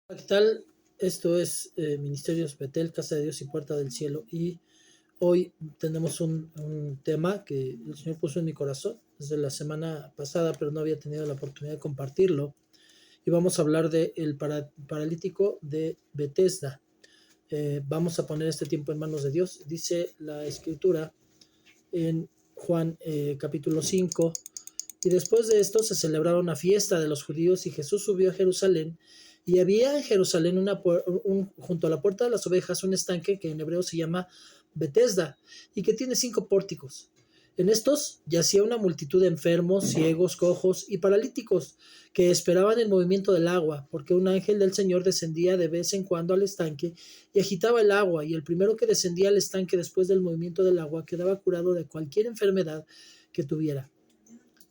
¿Qué tal? Esto es Ministerios Betel, Casa de Dios y Puerta del Cielo. Y hoy tenemos un tema que el Señor puso en mi corazón desde la semana pasada, pero no había tenido la oportunidad de compartirlo. Y vamos a hablar del paralítico de Betesda. Vamos a poner este tiempo en manos de Dios. Dice la Escritura en Juan capítulo 5. Y después de esto se celebraba una fiesta de los judíos y Jesús subió a Jerusalén. Y había en Jerusalén junto a la puerta de las ovejas un estanque que en hebreo se llama Betesda y que tiene 5 pórticos. En estos yacía una multitud de enfermos, ciegos, cojos y paralíticos que esperaban el movimiento del agua, porque un ángel del Señor descendía de vez en cuando al estanque y agitaba el agua, y el primero que descendía al estanque después del movimiento del agua quedaba curado de cualquier enfermedad que tuviera.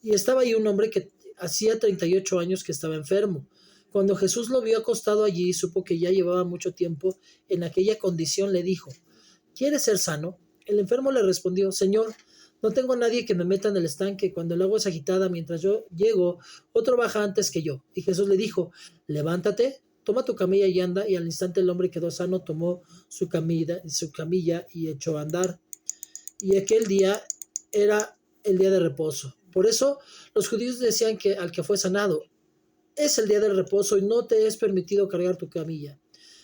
Y estaba ahí un hombre que hacía 38 años que estaba enfermo. Cuando Jesús lo vio acostado allí y supo que ya llevaba mucho tiempo en aquella condición, le dijo: ¿Quieres ser sano? El enfermo le respondió: Señor, no tengo a nadie que me meta en el estanque cuando el agua es agitada. Mientras yo llego, otro baja antes que yo. Y Jesús le dijo: Levántate, toma tu camilla y anda. Y al instante el hombre quedó sano, tomó su camilla y echó a andar. Y aquel día era el día de reposo. Por eso los judíos decían que al que fue sanado: es el día del reposo y no te es permitido cargar tu camilla.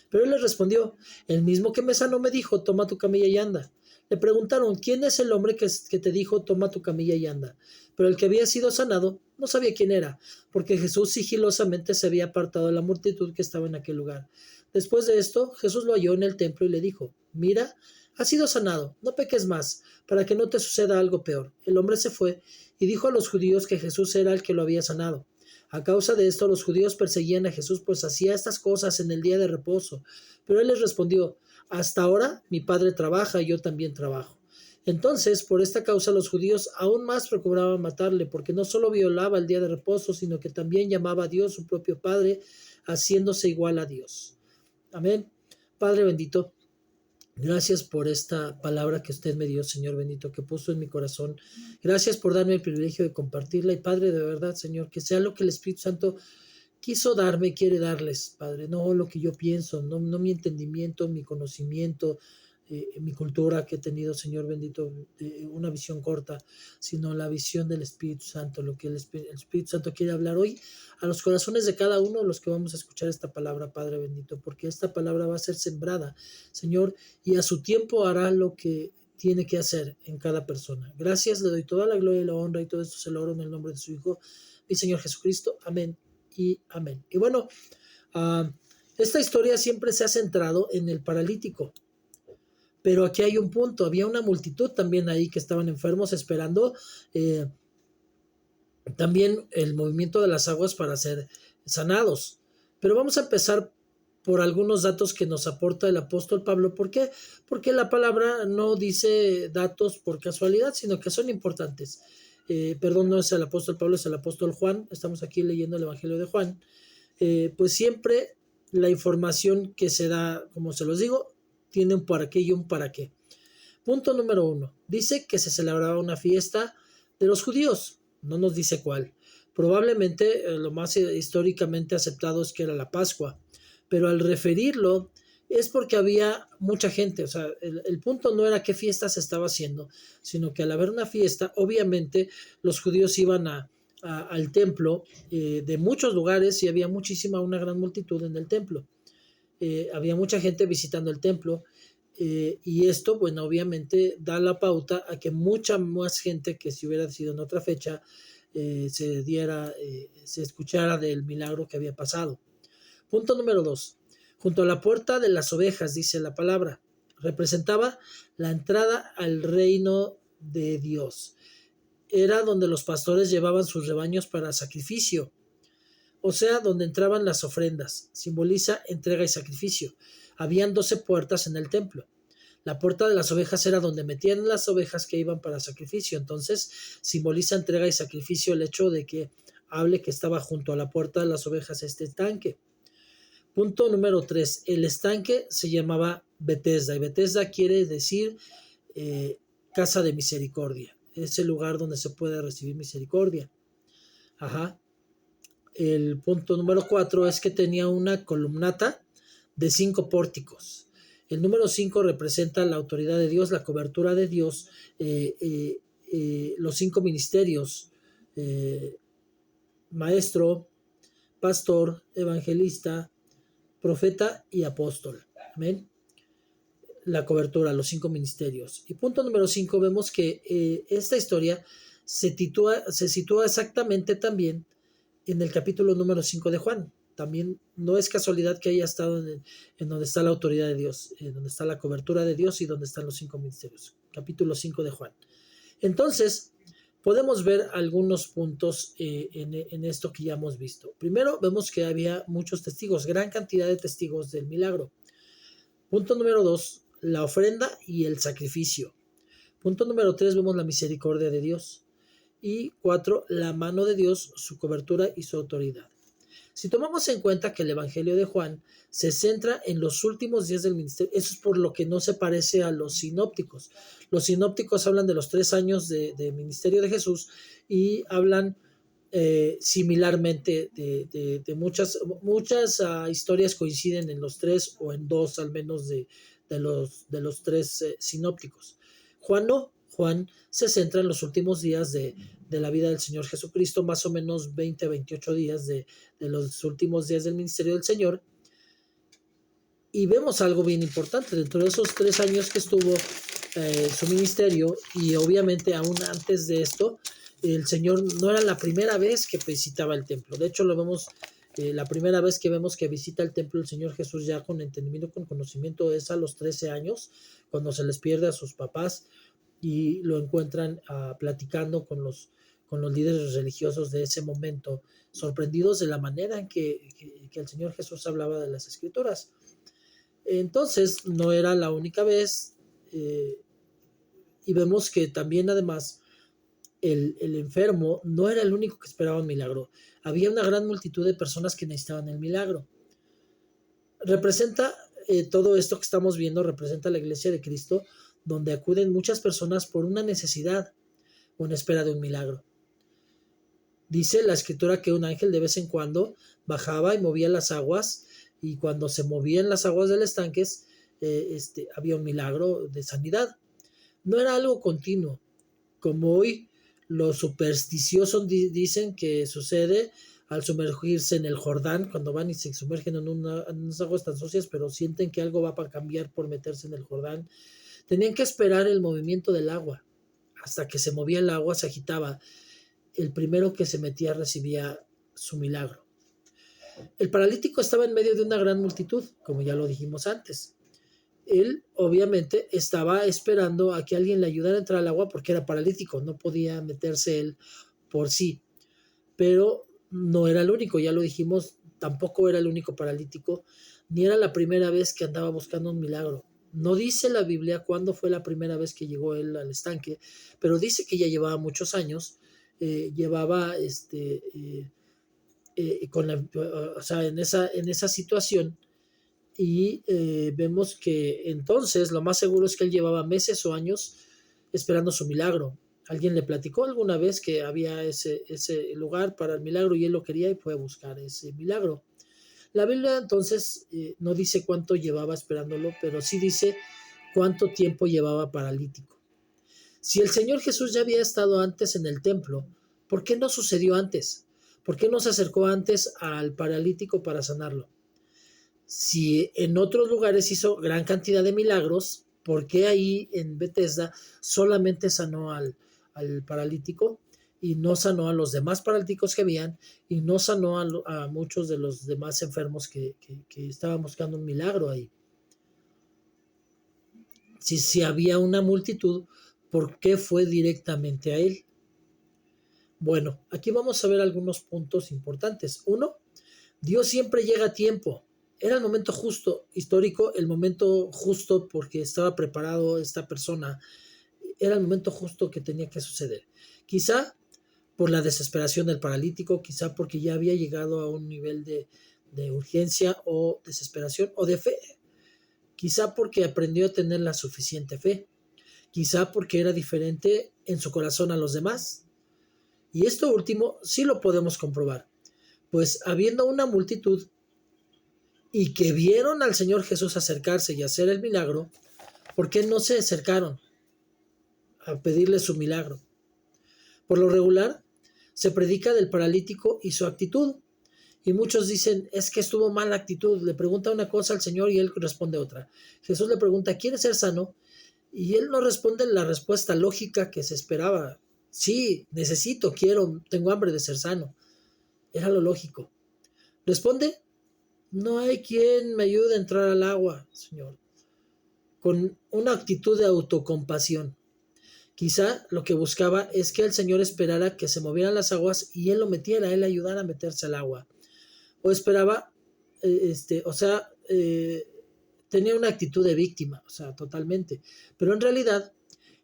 Pero él les respondió: el mismo que me sanó me dijo: toma tu camilla y anda. Le preguntaron: ¿quién es el hombre que te dijo: toma tu camilla y anda? Pero el que había sido sanado no sabía quién era, porque Jesús sigilosamente se había apartado de la multitud que estaba en aquel lugar. Después de esto, Jesús lo halló en el templo y le dijo: mira, has sido sanado, no peques más, para que no te suceda algo peor. El hombre se fue y dijo a los judíos que Jesús era el que lo había sanado. A causa de esto, los judíos perseguían a Jesús, pues hacía estas cosas en el día de reposo. Pero él les respondió: hasta ahora mi padre trabaja y yo también trabajo. Entonces, por esta causa, los judíos aún más procuraban matarle, porque no solo violaba el día de reposo, sino que también llamaba a Dios su propio Padre, haciéndose igual a Dios. Amén. Padre bendito, gracias por esta palabra que usted me dio, Señor bendito, que puso en mi corazón. Gracias por darme el privilegio de compartirla. Y Padre, de verdad, Señor, que sea lo que el Espíritu Santo quiso darme y quiere darles, Padre. No lo que yo pienso, no mi entendimiento, mi conocimiento, mi cultura que he tenido, Señor bendito, una visión corta, sino la visión del Espíritu Santo, lo que el Espíritu Santo quiere hablar hoy a los corazones de cada uno de los que vamos a escuchar esta palabra, Padre bendito, porque esta palabra va a ser sembrada, Señor, y a su tiempo hará lo que tiene que hacer en cada persona. Gracias, le doy toda la gloria y la honra, y todo esto se lo oro en el nombre de su Hijo, mi Señor Jesucristo. Amén y amén. Y bueno, esta historia siempre se ha centrado en el paralítico, pero aquí hay un punto: había una multitud también ahí que estaban enfermos esperando también el movimiento de las aguas para ser sanados. Pero vamos a empezar por algunos datos que nos aporta el apóstol Pablo. ¿Por qué? Porque la palabra no dice datos por casualidad, sino que son importantes. Perdón, no es el apóstol Pablo, es el apóstol Juan. Estamos aquí leyendo el Evangelio de Juan. Pues siempre la información que se da, como se los digo, tiene un para qué y un para qué. Punto número 1. Dice que se celebraba una fiesta de los judíos. No nos dice cuál. Probablemente lo más históricamente aceptado es que era la Pascua. Pero al referirlo es porque había mucha gente. O sea, el punto no era qué fiesta se estaba haciendo, sino que al haber una fiesta, obviamente los judíos iban al templo de muchos lugares y había una gran multitud en el templo. Había mucha gente visitando el templo. Y esto, bueno, obviamente da la pauta a que mucha más gente que si hubiera sido en otra fecha se escuchara del milagro que había pasado. Punto número 2. Junto a la puerta de las ovejas, dice la palabra, representaba la entrada al reino de Dios. Era donde los pastores llevaban sus rebaños para sacrificio, o sea, donde entraban las ofrendas. Simboliza entrega y sacrificio. Habían 12 puertas en el templo. La puerta de las ovejas era donde metían las ovejas que iban para sacrificio. Entonces simboliza entrega y sacrificio el hecho de que hable que estaba junto a la puerta de las ovejas este estanque. Punto número 3. El estanque se llamaba Betesda, y Betesda quiere decir casa de misericordia. Es el lugar donde se puede recibir misericordia. Ajá. el punto número 4 es que tenía una columnata de 5 pórticos. El número 5 representa la autoridad de Dios, la cobertura de Dios, los 5 ministerios, maestro, pastor, evangelista, profeta y apóstol. Amén. La cobertura, los 5 ministerios. Y punto número 5, vemos que esta historia se sitúa exactamente también en el capítulo número 5 de Juan. También no es casualidad que haya estado en donde está la autoridad de Dios, en donde está la cobertura de Dios y donde están los 5 ministerios. Capítulo 5 de Juan. Entonces, podemos ver algunos puntos en esto que ya hemos visto. Primero, vemos que había muchos testigos, gran cantidad de testigos del milagro. Punto número 2, la ofrenda y el sacrificio. Punto número 3, vemos la misericordia de Dios. Y 4, la mano de Dios, su cobertura y su autoridad. Si tomamos en cuenta que el Evangelio de Juan se centra en los últimos días del ministerio, eso es por lo que no se parece a los sinópticos. Los sinópticos hablan de los 3 años de ministerio de Jesús y hablan similarmente de muchas historias coinciden en los 3 o en 2 al menos de los 3 sinópticos. Juan no. Juan se centra en los últimos días de la vida del Señor Jesucristo, más o menos 20 a 28 días de los últimos días del ministerio del Señor. Y vemos algo bien importante dentro de esos 3 años que estuvo su ministerio, y obviamente aún antes de esto, el Señor no era la primera vez que visitaba el templo. De hecho, lo vemos, la primera vez que vemos que visita el templo el Señor Jesús ya con entendimiento, con conocimiento, es a los 13 años, cuando se les pierde a sus papás y lo encuentran platicando con los líderes religiosos de ese momento, sorprendidos de la manera en que el Señor Jesús hablaba de las Escrituras. Entonces, no era la única vez, y vemos que también además el enfermo no era el único que esperaba un milagro. Había una gran multitud de personas que necesitaban el milagro. Representa todo esto que estamos viendo, representa la iglesia de Cristo, donde acuden muchas personas por una necesidad o en espera de un milagro. Dice la Escritura que un ángel de vez en cuando bajaba y movía las aguas, y cuando se movían las aguas del estanque, había un milagro de sanidad. No era algo continuo, como hoy los supersticiosos dicen que sucede al sumergirse en el Jordán, cuando van y se sumergen en unas aguas tan sucias, pero sienten que algo va a cambiar por meterse en el Jordán. Tenían que esperar el movimiento del agua. Hasta que se movía el agua, se agitaba. El primero que se metía recibía su milagro. El paralítico estaba en medio de una gran multitud, como ya lo dijimos antes. Él obviamente estaba esperando a que alguien le ayudara a entrar al agua porque era paralítico, no podía meterse él por sí. Pero no era el único, ya lo dijimos, tampoco era el único paralítico, ni era la primera vez que andaba buscando un milagro. No dice la Biblia cuándo fue la primera vez que llegó él al estanque, pero dice que ya llevaba muchos años, llevaba en esa situación, y vemos que entonces lo más seguro es que él llevaba meses o años esperando su milagro. Alguien le platicó alguna vez que había ese lugar para el milagro y él lo quería y fue a buscar ese milagro. La Biblia entonces no dice cuánto llevaba esperándolo, pero sí dice cuánto tiempo llevaba paralítico. Si el Señor Jesús ya había estado antes en el templo, ¿por qué no sucedió antes? ¿Por qué no se acercó antes al paralítico para sanarlo? Si en otros lugares hizo gran cantidad de milagros, ¿por qué ahí en Bethesda solamente sanó al paralítico y no sanó a los demás paralíticos que habían, y no sanó a muchos de los demás enfermos que estaban buscando un milagro ahí? Si había una multitud, ¿por qué fue directamente a él? Bueno, aquí vamos a ver algunos puntos importantes. 1, Dios siempre llega a tiempo. Era el momento justo, histórico, el momento justo porque estaba preparado esta persona. Era el momento justo que tenía que suceder. Quizá por la desesperación del paralítico, quizá porque ya había llegado a un nivel de urgencia o desesperación o de fe. Quizá porque aprendió a tener la suficiente fe. Quizá porque era diferente en su corazón a los demás. Y esto último sí lo podemos comprobar, Pues habiendo una multitud y que vieron al Señor Jesús acercarse y hacer el milagro, ¿por qué no se acercaron a pedirle su milagro? Por lo regular, se predica del paralítico y su actitud. Y muchos dicen, es que estuvo mala actitud. Le pregunta una cosa al Señor y él responde otra. Jesús le pregunta, ¿quieres ser sano? Y él no responde la respuesta lógica que se esperaba. Sí, necesito, quiero, tengo hambre de ser sano. Era lo lógico. Responde, no hay quien me ayude a entrar al agua, Señor. Con una actitud de autocompasión. Quizá lo que buscaba es que el Señor esperara que se movieran las aguas y él lo metiera, él ayudara a meterse al agua. O esperaba, tenía una actitud de víctima, totalmente. Pero en realidad,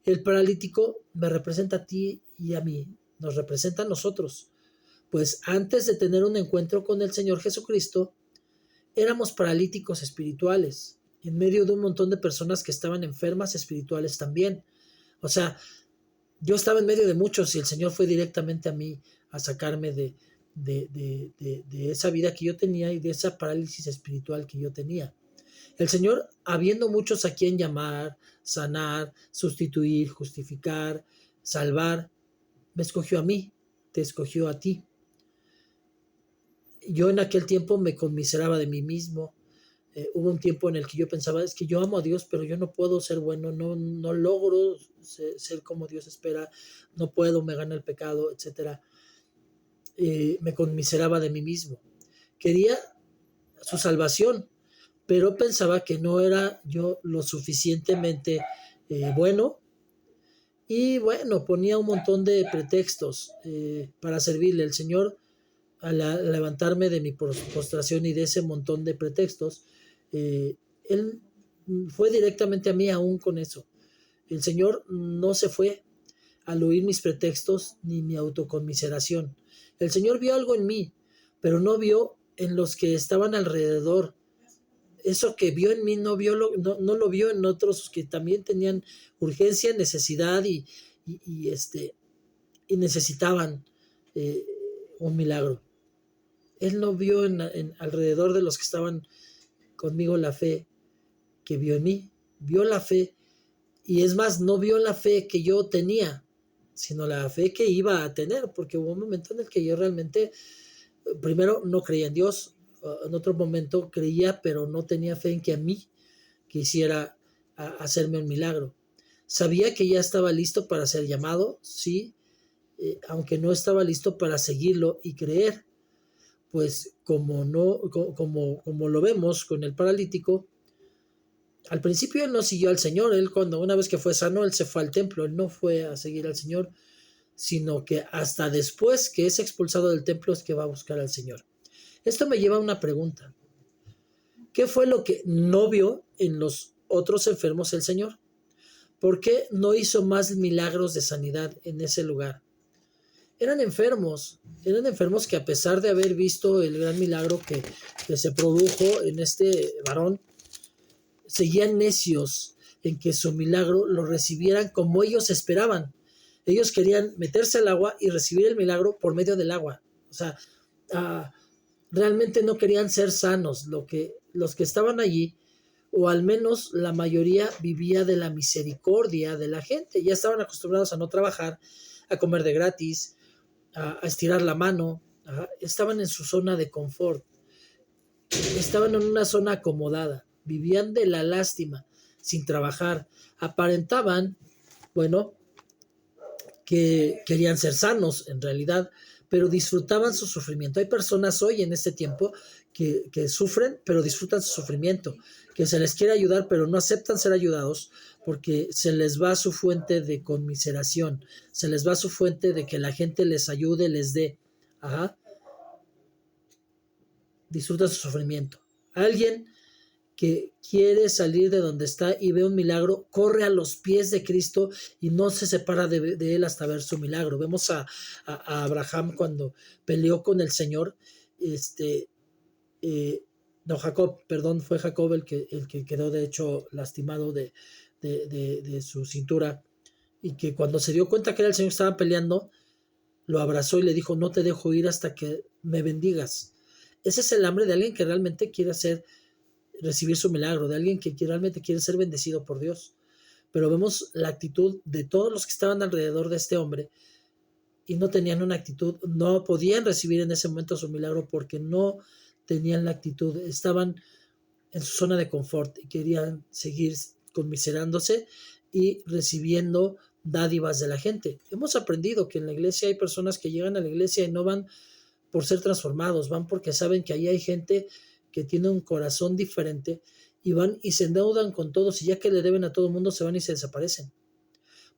el paralítico me representa a ti y a mí, nos representa a nosotros. Pues antes de tener un encuentro con el Señor Jesucristo, éramos paralíticos espirituales, en medio de un montón de personas que estaban enfermas espirituales también. O sea, yo estaba en medio de muchos y el Señor fue directamente a mí a sacarme de esa vida que yo tenía y de esa parálisis espiritual que yo tenía. El Señor, habiendo muchos a quien llamar, sanar, sustituir, justificar, salvar, me escogió a mí, te escogió a ti. Yo en aquel tiempo me conmiseraba de mí mismo. Hubo un tiempo en el que yo pensaba, es que yo amo a Dios, pero yo no puedo ser bueno, no logro ser como Dios espera, no puedo, me gana el pecado, etc. Me conmiseraba de mí mismo. Quería su salvación, pero pensaba que no era yo lo suficientemente bueno. Y bueno, ponía un montón de pretextos para servirle. El Señor, al levantarme de mi postración y de ese montón de pretextos, Él fue directamente a mí aún con eso. El Señor no se fue al oír mis pretextos ni mi autoconmiseración. El Señor vio algo en mí, pero no vio en los que estaban alrededor. Eso que vio en mí no lo vio en otros que también tenían urgencia, necesidad y necesitaban un milagro. Él no vio en alrededor de los que estaban conmigo la fe que vio en mí. Vio la fe, y es más, no vio la fe que yo tenía, sino la fe que iba a tener, porque hubo un momento en el que yo realmente, primero, no creía en Dios. En otro momento creía, pero no tenía fe en que a mí quisiera hacerme un milagro. Sabía que ya estaba listo para ser llamado, sí, aunque no estaba listo para seguirlo y creer. Pues como lo vemos con el paralítico, al principio él no siguió al Señor. Él, cuando una vez que fue sano, él se fue al templo, él no fue a seguir al Señor, sino que hasta después que es expulsado del templo es que va a buscar al Señor. Esto me lleva a una pregunta. ¿Qué fue lo que no vio en los otros enfermos el Señor? ¿Por qué no hizo más milagros de sanidad en ese lugar? Eran enfermos que, a pesar de haber visto el gran milagro que se produjo en este varón, seguían necios en que su milagro lo recibieran como ellos esperaban. Ellos querían meterse al agua y recibir el milagro por medio del agua. O sea, realmente no querían ser sanos. Los que estaban allí, o al menos la mayoría, vivía de la misericordia de la gente. Ya estaban acostumbrados a no trabajar, a comer de gratis, a estirar la mano. Estaban en su zona de confort. Estaban en una zona acomodada. Vivían de la lástima, sin trabajar. Aparentaban, bueno, que querían ser sanos en realidad, pero disfrutaban su sufrimiento. Hay personas hoy en este tiempo que sufren, pero disfrutan su sufrimiento, que se les quiere ayudar, pero no aceptan ser ayudados porque se les va su fuente de conmiseración, se les va su fuente de que la gente les ayude, les dé. Disfruta su sufrimiento. Alguien que quiere salir de donde está y ve un milagro, corre a los pies de Cristo y no se separa de él hasta ver su milagro. Vemos a Abraham cuando peleó con el Señor. Fue Jacob el que quedó de hecho lastimado de su cintura, y que cuando se dio cuenta que era el Señor que estaba peleando, lo abrazó y le dijo, no te dejo ir hasta que me bendigas. Ese es el hambre de alguien que realmente quiere recibir su milagro, de alguien que realmente quiere ser bendecido por Dios. Pero vemos la actitud de todos los que estaban alrededor de este hombre y no tenían una actitud, no podían recibir en ese momento su milagro porque no tenían la actitud, estaban en su zona de confort y querían seguir conmiserándose y recibiendo dádivas de la gente. Hemos aprendido que en la iglesia hay personas que llegan a la iglesia y no van por ser transformados, van porque saben que ahí hay gente que tiene un corazón diferente y van y se endeudan con todos y ya que le deben a todo el mundo se van y se desaparecen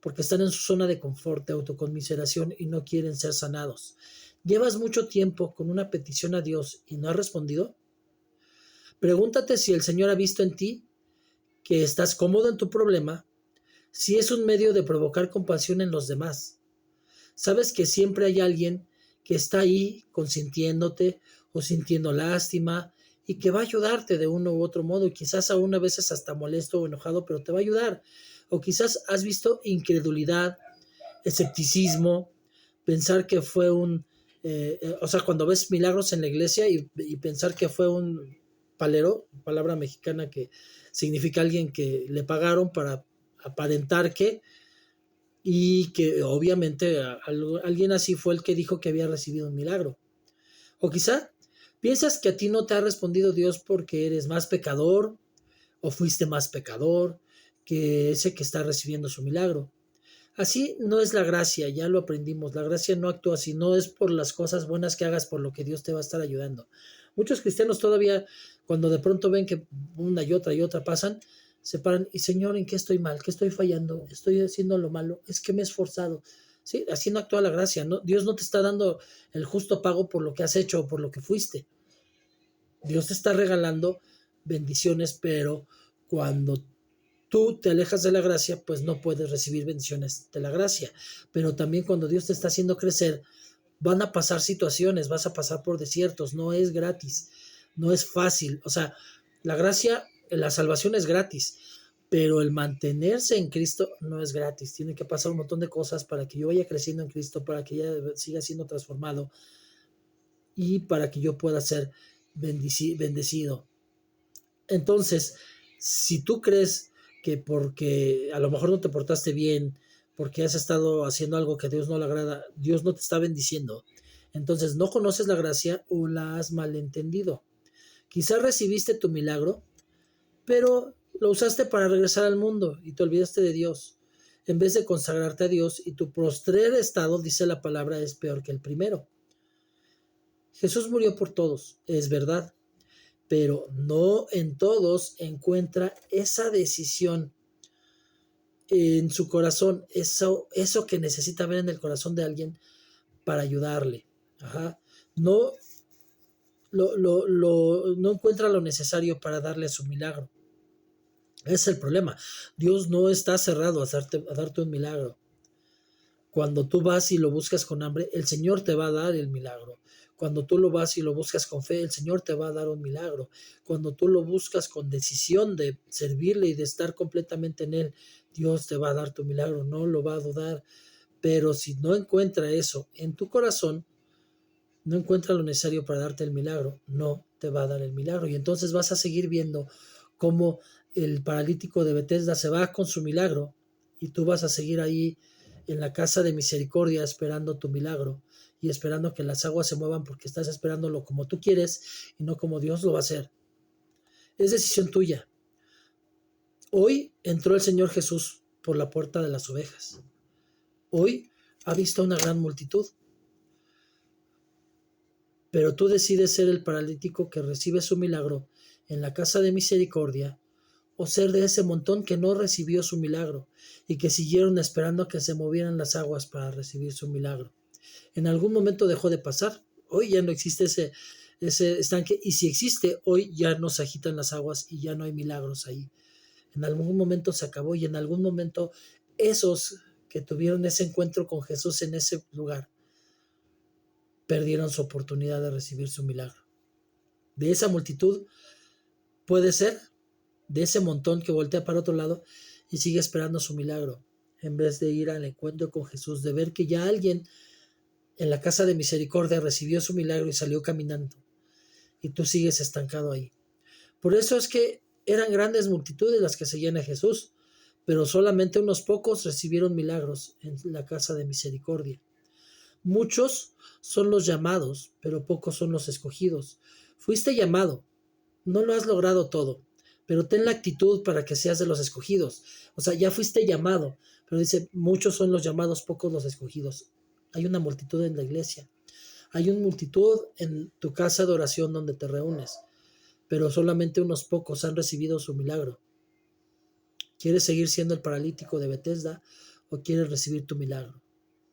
porque están en su zona de confort, de autoconmiseración y no quieren ser sanados. ¿Llevas mucho tiempo con una petición a Dios y no has respondido? Pregúntate si el Señor ha visto en ti que estás cómodo en tu problema, si es un medio de provocar compasión en los demás. Sabes que siempre hay alguien que está ahí consintiéndote o sintiendo lástima y que va a ayudarte de uno u otro modo y quizás aún a veces hasta molesto o enojado, pero te va a ayudar. O quizás has visto incredulidad, escepticismo, pensar que fue cuando ves milagros en la iglesia y pensar que fue un palero, palabra mexicana que significa alguien que le pagaron para aparentar y que obviamente alguien así fue el que dijo que había recibido un milagro. O quizá piensas que a ti no te ha respondido Dios porque eres más pecador o fuiste más pecador que ese que está recibiendo su milagro. Así no es la gracia, ya lo aprendimos. La gracia no actúa así, no es por las cosas buenas que hagas por lo que Dios te va a estar ayudando. Muchos cristianos todavía, cuando de pronto ven que una y otra pasan, se paran y Señor, ¿en qué estoy mal? ¿Qué estoy fallando? ¿Estoy haciendo lo malo? Es que me he esforzado. Sí, así no actúa la gracia, ¿no? Dios no te está dando el justo pago por lo que has hecho o por lo que fuiste. Dios te está regalando bendiciones, pero cuando tú te alejas de la gracia, pues no puedes recibir bendiciones de la gracia. Pero también cuando Dios te está haciendo crecer, van a pasar situaciones, vas a pasar por desiertos, no es gratis, no es fácil. O sea, la gracia, la salvación es gratis, pero el mantenerse en Cristo no es gratis. Tiene que pasar un montón de cosas para que yo vaya creciendo en Cristo, para que ya siga siendo transformado y para que yo pueda ser bendecido. Entonces, si tú crees que porque a lo mejor no te portaste bien, porque has estado haciendo algo que a Dios no le agrada, Dios no te está bendiciendo, entonces no conoces la gracia o la has malentendido. Quizás recibiste tu milagro, pero lo usaste para regresar al mundo y te olvidaste de Dios. En vez de consagrarte a Dios y tu postrer estado, dice la palabra, es peor que el primero. Jesús murió por todos, es verdad, pero no en todos encuentra esa decisión en su corazón, eso que necesita ver en el corazón de alguien para ayudarle. Ajá. No, no encuentra lo necesario para darle su milagro. Ese es el problema. Dios no está cerrado a darte un milagro. Cuando tú vas y lo buscas con hambre, el Señor te va a dar el milagro. Cuando tú lo vas y lo buscas con fe, el Señor te va a dar un milagro. Cuando tú lo buscas con decisión de servirle y de estar completamente en Él, Dios te va a dar tu milagro, no lo va a dudar. Pero si no encuentra eso en tu corazón, no encuentra lo necesario para darte el milagro, no te va a dar el milagro. Y entonces vas a seguir viendo cómo el paralítico de Betesda se va con su milagro y tú vas a seguir ahí en la casa de misericordia esperando tu milagro y esperando que las aguas se muevan porque estás esperándolo como tú quieres y no como Dios lo va a hacer. Es decisión tuya. Hoy entró el Señor Jesús por la puerta de las ovejas. Hoy ha visto una gran multitud. Pero tú decides ser el paralítico que recibe su milagro en la casa de misericordia o ser de ese montón que no recibió su milagro y que siguieron esperando a que se movieran las aguas para recibir su milagro. En algún momento dejó de pasar. Hoy ya no existe ese estanque y si existe, hoy ya no se agitan las aguas y ya no hay milagros ahí. En algún momento se acabó y en algún momento esos que tuvieron ese encuentro con Jesús en ese lugar perdieron su oportunidad de recibir su milagro. De esa multitud puede ser de ese montón que voltea para otro lado y sigue esperando su milagro, en vez de ir al encuentro con Jesús, de ver que ya alguien en la casa de misericordia recibió su milagro y salió caminando, y tú sigues estancado ahí. Por eso es que eran grandes multitudes las que seguían a Jesús, pero solamente unos pocos recibieron milagros en la casa de misericordia. Muchos son los llamados, pero pocos son los escogidos. Fuiste llamado, no lo has logrado todo, pero ten la actitud para que seas de los escogidos. O sea, ya fuiste llamado, pero dice, muchos son los llamados, pocos los escogidos. Hay una multitud en la iglesia. Hay una multitud en tu casa de oración donde te reúnes, pero solamente unos pocos han recibido su milagro. ¿Quieres seguir siendo el paralítico de Bethesda o quieres recibir tu milagro?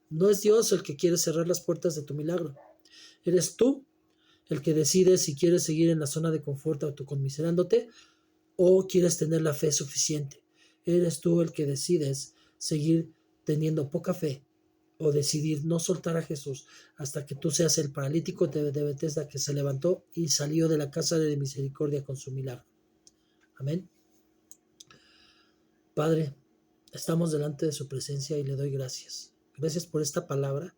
No es Dios el que quiere cerrar las puertas de tu milagro. Eres tú el que decide si quieres seguir en la zona de confort autoconmiserándote o quieres tener la fe suficiente. Eres tú el que decides seguir teniendo poca fe o decidir no soltar a Jesús hasta que tú seas el paralítico de Bethesda que se levantó y salió de la casa de misericordia con su milagro. Amén. Padre, estamos delante de su presencia y le doy gracias. Gracias por esta palabra.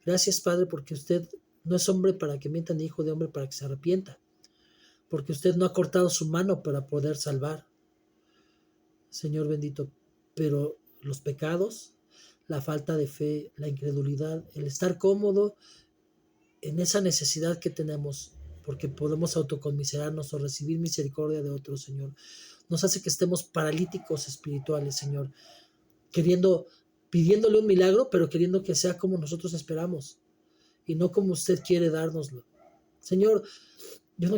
Gracias, Padre, porque usted no es hombre para que mienta ni hijo de hombre para que se arrepienta. Porque usted no ha cortado su mano para poder salvar. Señor bendito, pero los pecados, la falta de fe, la incredulidad, el estar cómodo en esa necesidad que tenemos, porque podemos autoconmiserarnos o recibir misericordia de otros, Señor, nos hace que estemos paralíticos espirituales, Señor, pidiéndole un milagro, pero queriendo que sea como nosotros esperamos y no como usted quiere dárnoslo. Señor, yo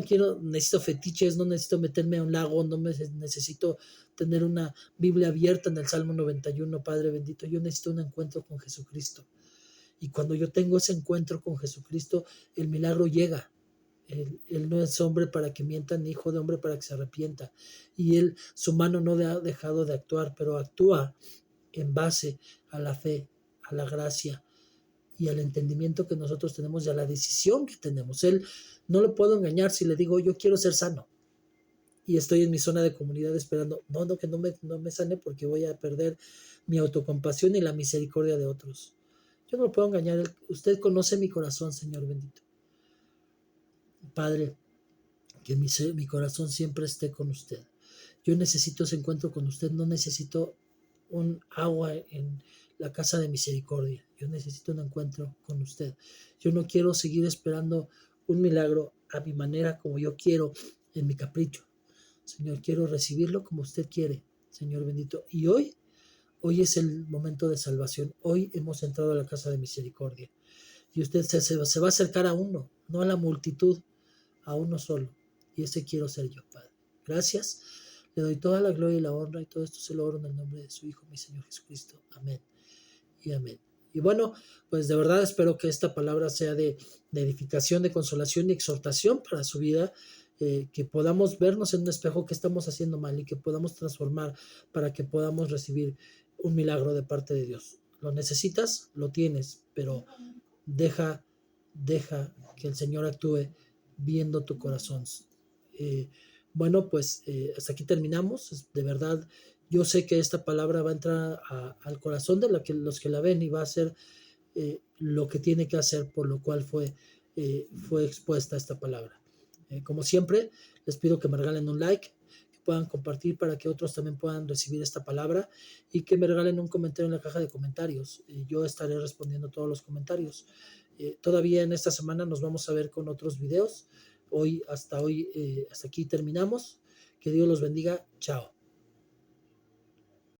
necesito fetiches, no necesito meterme a un lago, no necesito tener una Biblia abierta en el Salmo 91, Padre bendito. Yo necesito un encuentro con Jesucristo. Y cuando yo tengo ese encuentro con Jesucristo, el milagro llega. Él no es hombre para que mienta, ni hijo de hombre para que se arrepienta. Y su mano no ha dejado de actuar, pero actúa en base a la fe, a la gracia y al entendimiento que nosotros tenemos y a la decisión que tenemos. Él no lo puedo engañar si le digo, yo quiero ser sano. Y estoy en mi zona de comunidad esperando, que no me sane porque voy a perder mi autocompasión y la misericordia de otros. Yo no lo puedo engañar. Usted conoce mi corazón, Señor bendito. Padre, que mi corazón siempre esté con usted. Yo necesito ese encuentro con usted, no necesito un agua en la casa de misericordia. Yo necesito un encuentro con usted. Yo no quiero seguir esperando un milagro a mi manera, como yo quiero, en mi capricho. Señor, quiero recibirlo como usted quiere, Señor bendito. Y hoy es el momento de salvación. Hoy hemos entrado a la casa de misericordia. Y usted se va a acercar a uno, no a la multitud, a uno solo. Y ese quiero ser yo, Padre. Gracias. Le doy toda la gloria y la honra y todo esto se lo oro en el nombre de su Hijo, mi Señor Jesucristo. Amén y amén. Y bueno, pues de verdad espero que esta palabra sea de edificación, de consolación y exhortación para su vida, que podamos vernos en un espejo que estamos haciendo mal y que podamos transformar para que podamos recibir un milagro de parte de Dios. ¿Lo necesitas? Lo tienes, pero deja que el Señor actúe viendo tu corazón. Bueno, pues hasta aquí terminamos. De verdad, yo sé que esta palabra va a entrar al corazón de los que la ven y va a hacer lo que tiene que hacer, por lo cual fue expuesta esta palabra. Como siempre, les pido que me regalen un like, que puedan compartir para que otros también puedan recibir esta palabra y que me regalen un comentario en la caja de comentarios. Yo estaré respondiendo todos los comentarios. Todavía en esta semana nos vamos a ver con otros videos. Hasta aquí terminamos. Que Dios los bendiga. Chao.